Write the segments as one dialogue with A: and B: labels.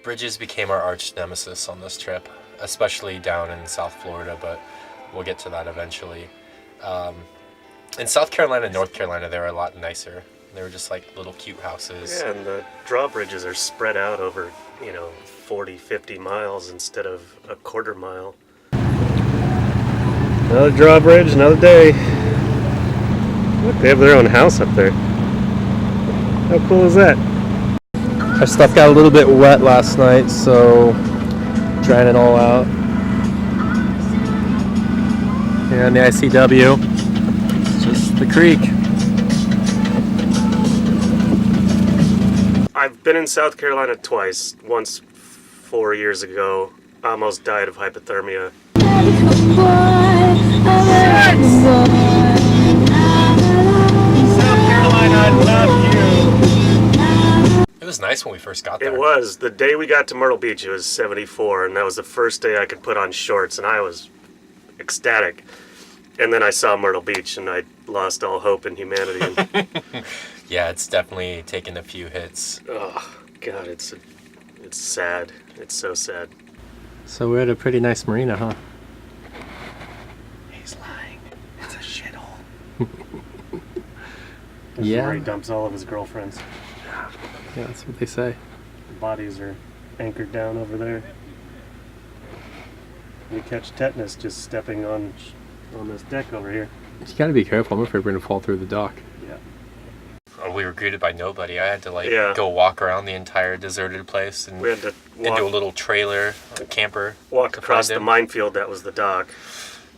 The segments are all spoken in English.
A: Bridges became our arch nemesis on this trip, especially down in South Florida, but we'll get to that eventually. In South Carolina and North Carolina, they were a lot nicer. They were just like little cute houses.
B: Yeah, and the drawbridges are spread out over, 40, 50 miles instead of a quarter mile. Another drawbridge, another day. Look, they have their own house up there. How cool is that?
C: Our stuff got a little bit wet last night, so drying it all out. Here on the ICW, it's just the creek.
B: I've been in South Carolina twice. Once 4 years ago, I almost died of hypothermia. South Carolina, I love you.
A: It was nice when we first got there.
B: It was. The day we got to Myrtle Beach, it was 74, and that was the first day I could put on shorts, and I was ecstatic. And then I saw Myrtle Beach, and I lost all hope in humanity.
A: Yeah, it's definitely taken a few hits.
B: Oh, God, it's sad. It's so sad.
C: So we're at a pretty nice marina, huh?
B: He's lying. It's a shithole.
C: Yeah.
B: Where he dumps all of his girlfriends.
C: Yeah, that's what they say.
B: The bodies are anchored down over there. You catch tetanus just stepping on this deck over here.
C: You gotta be careful. I'm afraid we're gonna fall through the dock.
B: Yeah.
A: We were greeted by nobody. I had to
B: Yeah.
A: go walk around the entire deserted place and
B: We had to
A: into a little trailer, a camper.
B: walk
A: to
B: across
A: find
B: the
A: him.
B: minefield that was the dock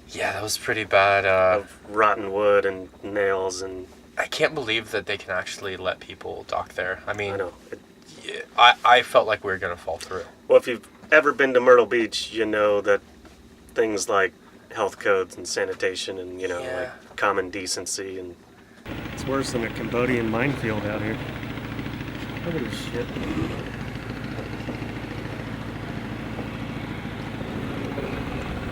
A: Yeah, that was pretty bad.
B: of rotten wood and nails, and
A: I can't believe that they can actually let people dock there. I mean,
B: I know.
A: I felt like we were going to fall through.
B: Well, if you've ever been to Myrtle Beach, you know that things like health codes and sanitation and,
A: Yeah.
B: like common decency, and it's worse than a Cambodian minefield out here. Look at this shit.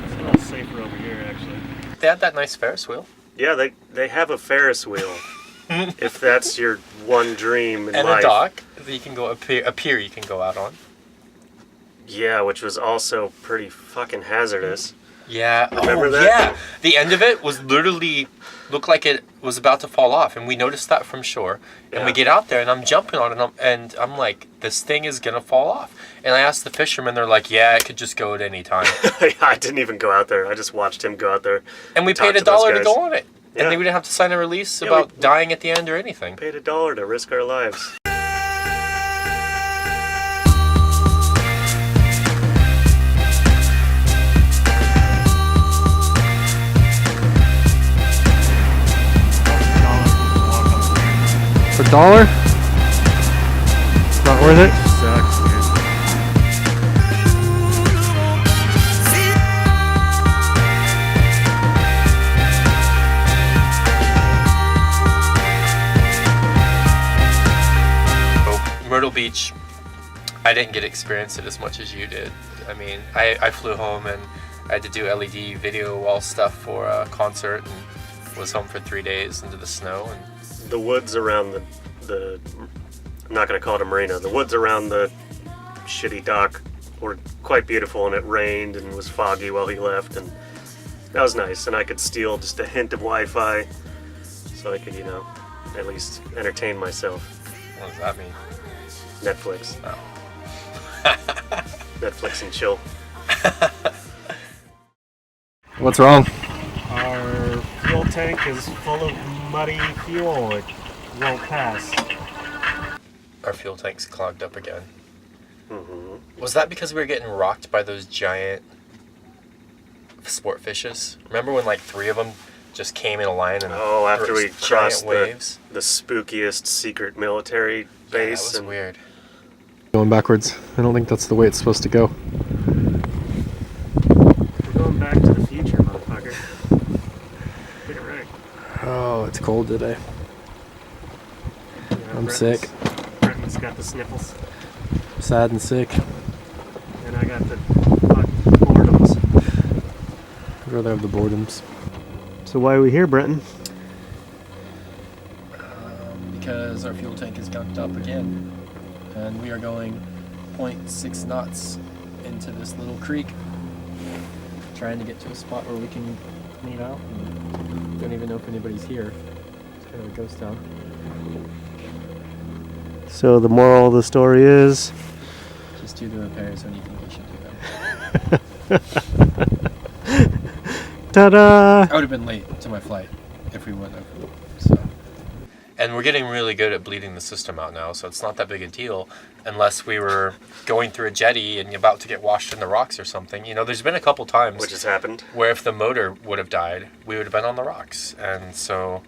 B: It's a lot safer over here, actually.
A: They had that nice Ferris wheel.
B: Yeah, they have a Ferris wheel. If that's your one dream in
A: And
B: life.
A: a dock that you can go, a pier you can go out on.
B: Yeah, which was also pretty fucking hazardous.
A: Yeah.
B: Remember that?
A: Yeah. The end of it was literally looked like it was about to fall off, and we noticed that from shore. And we
B: Yeah.
A: get out there, and I'm jumping on it, and I'm like, this thing is gonna fall off. And I asked the fishermen, they're like, yeah, it could just go at any time.
B: I didn't even go out there. I just watched him go out there.
A: And we
B: talk
A: paid
B: to those
A: $1 to
B: guys.
A: go on it.
B: Yeah.
A: And then we didn't have to sign a release
B: Yeah,
A: about dying at the end or anything.
B: Paid $1 to risk our lives.
C: For $1? Not worth it?
B: Sucks, dude.
A: Myrtle Beach, I didn't get to experience it as much as you did. I mean, I flew home and I had to do LED video wall stuff for a concert and was home for 3 days into the snow. And
B: The woods around the I'm not going to call it a marina. The woods around the shitty dock were quite beautiful, and it rained and was foggy while he left, and that was nice. And I could steal just a hint of Wi-Fi so I could, at least entertain myself.
A: what does that mean?
B: Netflix.
A: Oh.
B: Netflix and chill.
C: What's wrong?
B: Our fuel tank is full of muddy fuel. It won't pass.
A: Our fuel tank's clogged up again.
B: Mm-hmm.
A: Was that because we were getting rocked by those giant sport fishes? Remember when like 3 of them just came in a line and
B: Oh, after
A: there
B: we
A: was
B: crossed
A: giant waves?
B: the spookiest secret military
A: Yeah, that
B: base.
A: was
B: and
A: weird.
C: Going backwards. I don't think that's the way it's supposed to go.
B: We're going back to the future, motherfucker. Get it right.
C: Oh, it's cold today.
B: Yeah,
C: I'm
B: Brenton's-
C: sick.
B: Brenton's got the sniffles,
C: Sad and sick.
B: and I got the boredoms.
C: I'd rather have the boredoms.
B: So why are we here, Brenton?
A: Because our fuel tank is gunked up again. And we are going
C: 1.6 knots into this little creek, trying to get to a spot where we can clean out. And don't even know if anybody's here. It's kind of a ghost town.
B: So the moral of the story is,
C: Just do the repairs when you think you should do them.
B: ta-da!
C: I would have been late to my flight if we wouldn't have. So.
A: And we're getting really good at bleeding the system out now, so it's not that big a deal unless we were going through a jetty and about to get washed in the rocks or something. You know, there's been a couple times
B: Which has happened.
A: where if the motor would have died, we would have been on the rocks. And so,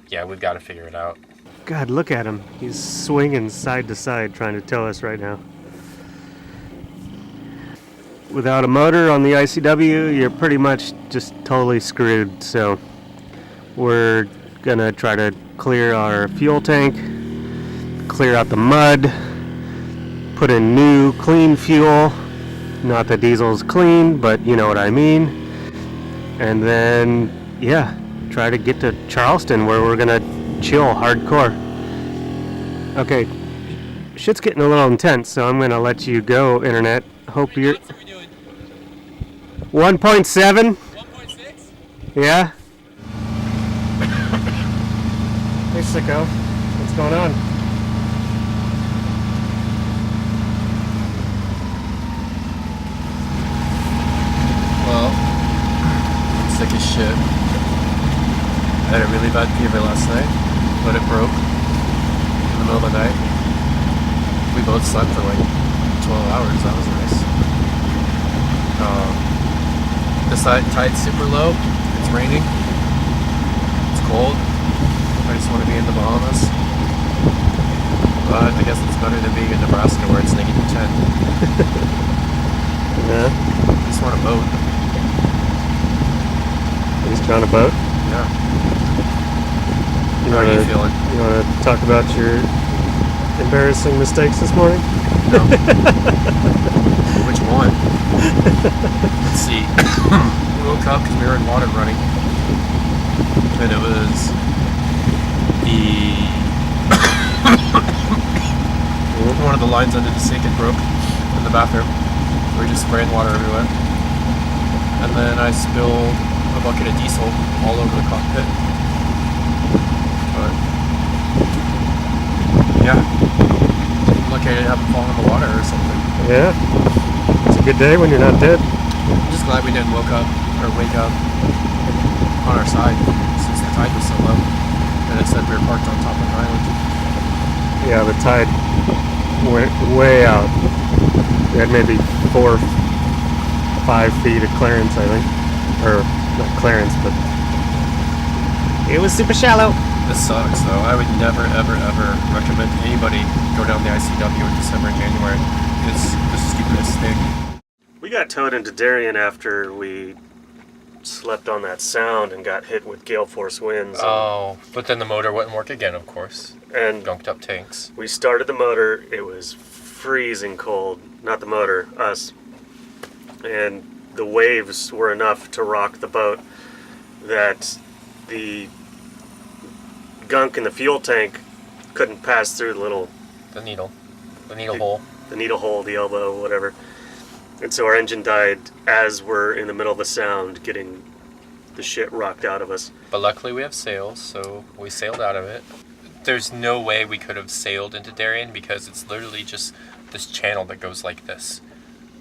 A: yeah, we've got to figure it out.
B: God, look at him. He's swinging side to side trying to tow us right now. Without a motor on the ICW, you're pretty much just totally screwed. So we're gonna try to clear our fuel tank, clear out the mud, put in new clean fuel. Not that diesel's clean, but you know what I mean. And then, yeah, try to get to Charleston where we're gonna chill hardcore. Okay, shit's getting a little intense, so I'm gonna let you go, Internet. Hope you're... 1.7?
A: 1.6?
B: Yeah? Hey, sicko. What's going on?
C: Well, I'm sick as shit. I had a really bad fever last night, but it broke in the middle of the night. We both slept for like 12 hours. That was nice. The tide's super low. It's raining. It's cold. I just want to be in the Bahamas. But I guess it's better than being in Nebraska where it's -10.
B: Yeah?
C: I just want a boat.
B: He's trying to boat?
C: Yeah.
B: You
C: How are you feeling?
B: You want to talk about your embarrassing mistakes this morning?
C: No. Which one? Let's see. We woke up because we were in water running. And it was one of the lines under the sink had broke in the bathroom. We were just spraying water everywhere. And then I spilled a bucket of diesel all over the cockpit. But yeah. Lucky I haven't fallen in the water or something.
B: Yeah. It's a good day when you're not dead.
C: I'm just glad we didn't wake up on our side since the tide was so low. And it said we were parked on top of an island.
B: Yeah, the tide went way out. We had maybe 4 or 5 feet of clearance, I think. Or, not clearance, but it was super shallow.
C: This sucks though. I would never ever recommend anybody go down the ICW in December and January. It's the stupidest thing.
B: We got towed into Darien after we slept on that sound and got hit with gale force winds.
A: Oh, but then the motor wouldn't work again, of course.
B: And
A: Gunked up tanks.
B: we started the motor. It was freezing cold. Not the motor, us. And the waves were enough to rock the boat that the gunk in the fuel tank couldn't pass through
A: The needle hole.
B: the needle hole, the elbow, whatever. And so our engine died as we're in the middle of the sound getting the shit rocked out of us.
A: But luckily we have sails, so we sailed out of it. There's no way we could have sailed into Darien because it's literally just this channel that goes like this.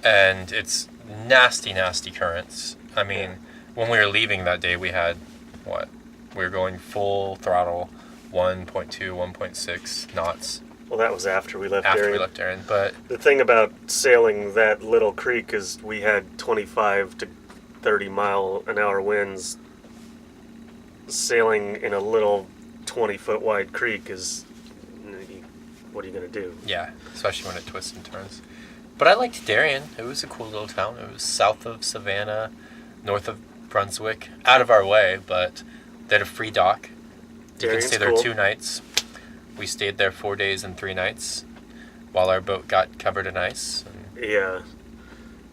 A: And it's nasty currents. I mean, when we were leaving that day, we had, we were going full throttle, 1.2, 1.6 knots.
B: Well, that was after we left
A: After
B: Darien.
A: we left Darien, but
B: The thing about sailing that little creek is we had 25 to 30 mile an hour winds. Sailing in a little 20-foot wide creek is, what are you going to do?
A: yeah, especially when it twists and turns. But I liked Darien. It was a cool little town. It was south of Savannah, north of Brunswick, out of our way, but they had a free dock. You
B: Darien's
A: can stay there
B: cool.
A: 2 nights. We stayed there 4 days and 3 nights while our boat got covered in ice.
B: Yeah.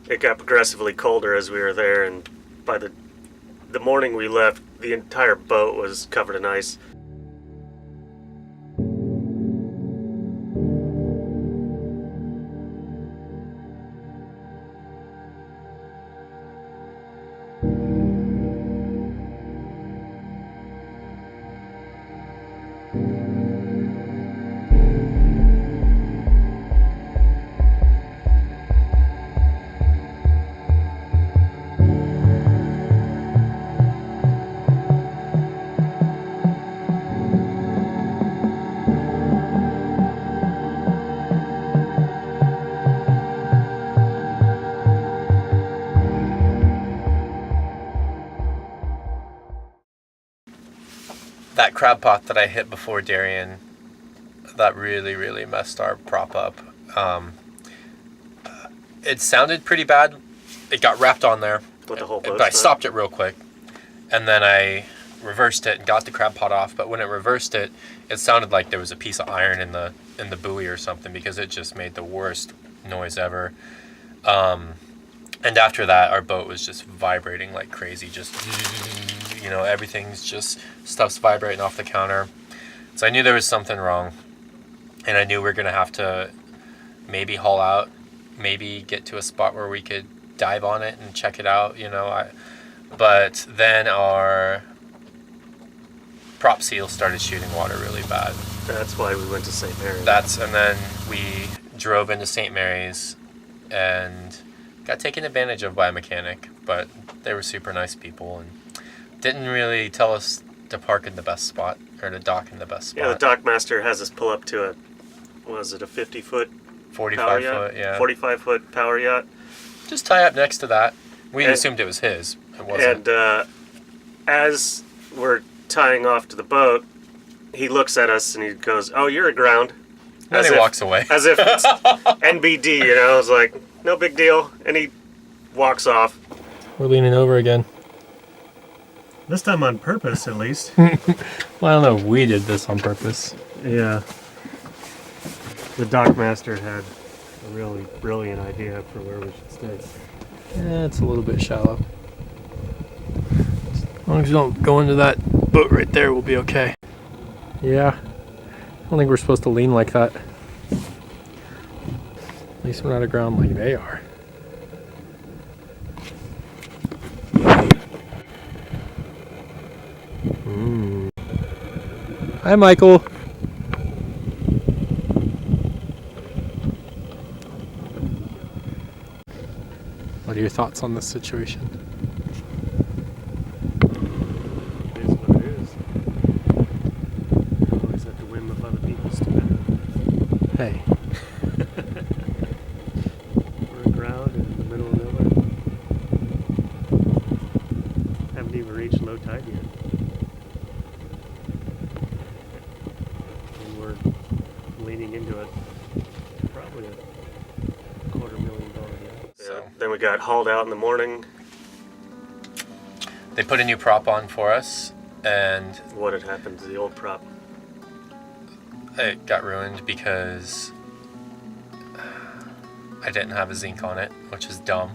B: It got progressively colder as we were there, and by the morning we left, the entire boat was covered in ice.
A: that crab pot that I hit before Darien, that really messed our prop up. It sounded pretty bad. It got wrapped on there,
B: With the whole boat.
A: but I stopped it real quick, and then I reversed it and got the crab pot off. But when it reversed it, it sounded like there was a piece of iron in the buoy or something, because it just made the worst noise ever. And after that, our boat was just vibrating like crazy. Just, you know, everything's just, stuff's vibrating off the counter. So I knew there was something wrong, and I knew we were gonna have to maybe haul out, maybe get to a spot where we could dive on it and check it out, you know. But then our prop seal started shooting water really bad.
B: That's why we went to St. Mary's.
A: And then we drove into St. Mary's and got taken advantage of by a mechanic, but they were super nice people and didn't really tell us to park in the best spot, or to dock in the best spot.
B: Yeah, the dock master has us pull up to a 50-foot
A: 45 foot, yeah.
B: 45-foot power yacht.
A: Just tie up next to that. We assumed it was his. It wasn't.
B: And as we're tying off to the boat, he looks at us and he goes, "Oh, you're aground."
A: And he walks away.
B: As if it's NBD, you know. I was like, no big deal. And he walks off.
C: We're leaning over again.
B: This time on purpose, at least.
C: Well, I don't know if we did this on purpose.
B: Yeah. The dock master had a really brilliant idea for where we should stay.
C: Yeah, it's a little bit shallow. As long as you don't go into that boat right there, we'll be okay. Yeah. I don't think we're supposed to lean like that. At least we're not aground like they are. Hi, Michael. What are your thoughts on this situation?
B: It is what it is. You always have to win with other people's together.
C: Hey.
B: We're aground in the middle of nowhere. Haven't even reached low tide yet. And we're leaning into it. Probably a $250,000 yacht.
A: So.
B: Then we got hauled out in the morning.
A: They put a new prop on for us, and
B: What had happened to the old prop?
A: it got ruined because I didn't have a zinc on it, which is dumb.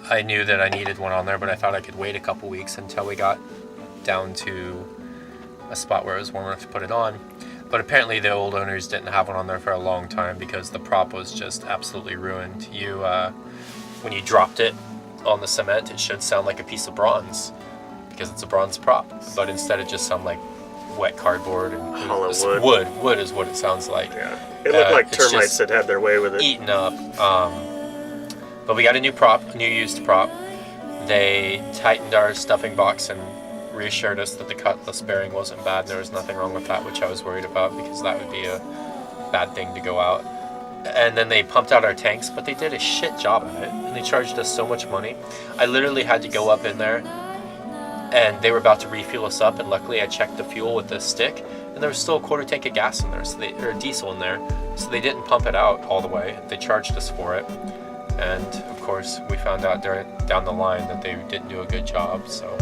A: I knew that I needed one on there, but I thought I could wait a couple weeks until we got down to a spot where it was warm enough to put it on. But apparently the old owners didn't have one on there for a long time because the prop was just absolutely ruined. When you dropped it on the cement, it should sound like a piece of bronze because it's a bronze prop, but instead it just sounded like wet cardboard and
B: Hollow wood.
A: Wood is what it sounds like.
B: Yeah. It looked like
A: it's
B: termites
A: just
B: had had their way with it.
A: eaten up. But we got a new prop, a new used prop. They tightened our stuffing box and reassured us that the cutlass bearing wasn't bad and there was nothing wrong with that, which I was worried about because that would be a bad thing to go out. And then they pumped out our tanks, but they did a shit job at it, and they charged us so much money. I literally had to go up in there, and they were about to refuel us up, and luckily I checked the fuel with the stick, and there was still a quarter tank of gas in there, or diesel in there, so they didn't pump it out all the way. They charged us for it, and of course we found out down the line that they didn't do a good job. So.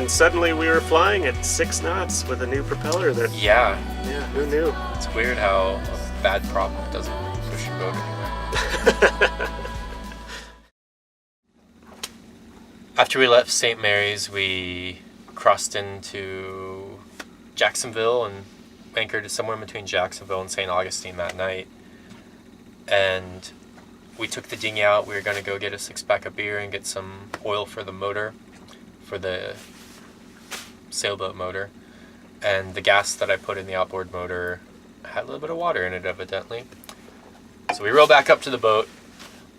B: then suddenly we were flying at 6 knots with a new propeller that,
A: Yeah,
B: yeah, who knew?
A: it's weird how a bad prop doesn't push your boat anywhere. After we left St. Mary's, we crossed into Jacksonville and anchored somewhere between Jacksonville and St. Augustine that night. And we took the dinghy out. We were going to go get a 6-pack of beer and get some oil for the motor, for the sailboat motor. And the gas that I put in the outboard motor had a little bit of water in it, evidently. So we row back up to the boat.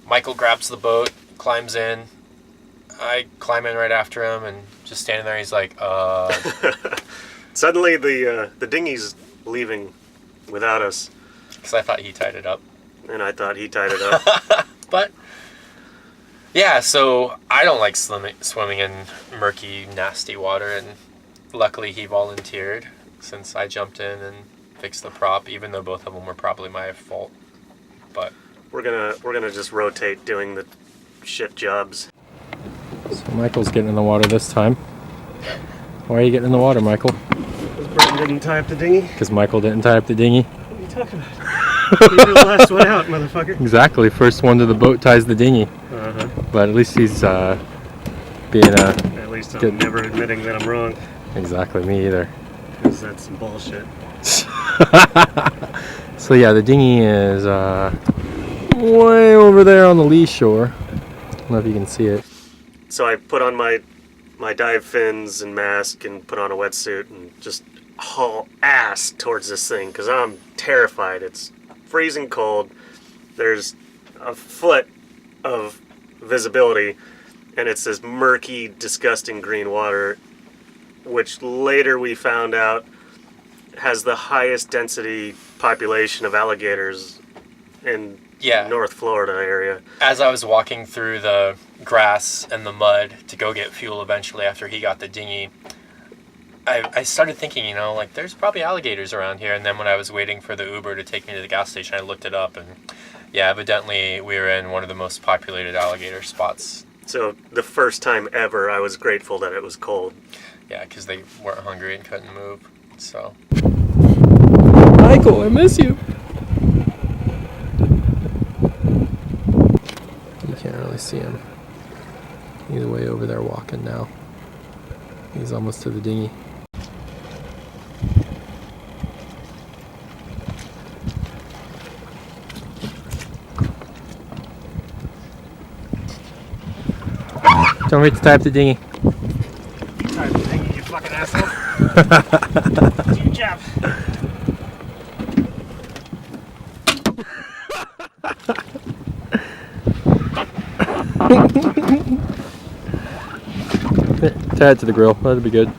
A: Michael grabs the boat, climbs in. I climb in right after him and just standing there. He's like,
B: Suddenly the dinghy's leaving without us,
A: because I thought he tied it up.
B: and I thought he tied it up.
A: But yeah, so I don't like swimming in murky, nasty water, and luckily he volunteered since I jumped in and fixed the prop, even though both of them were probably my fault. But
B: We're gonna just rotate doing the shit jobs.
C: So Michael's getting in the water this time. Why are you getting in the water, Michael?
B: Because Burton didn't tie up the dinghy.
C: Because Michael didn't tie up the dinghy?
B: What are you talking about? You're the last one out, motherfucker.
C: Exactly. First one to the boat ties the dinghy.
B: Uh-huh.
C: But at least he's being
B: At least I'm
C: good.
B: never admitting that I'm wrong.
C: Exactly, me either.
B: Because that's some bullshit.
C: So yeah, the dinghy is way over there on the lee shore. I don't know if you can see it.
B: So I put on my dive fins and mask and put on a wetsuit and just haul ass towards this thing because I'm terrified. It's freezing cold. There's a foot of visibility, and it's this murky, disgusting green water, which later we found out has the highest density population of alligators in
A: yeah,
B: North Florida area.
A: as I was walking through the grass and the mud to go get fuel eventually after he got the dinghy, I started thinking, you know, like, there's probably alligators around here. And then when I was waiting for the Uber to take me to the gas station, I looked it up, and yeah, evidently we were in one of the most populated alligator spots.
B: So the first time ever, I was grateful that it was cold.
A: Yeah, because they weren't hungry and couldn't move. So
C: Michael, I miss you. You can't really see him. He's way over there walking now. He's almost to the dinghy. Don't forget to tie up the dinghy.
B: Tie the dinghy, you fucking asshole. Do your job.
C: Tie it to the grill. That'll be good.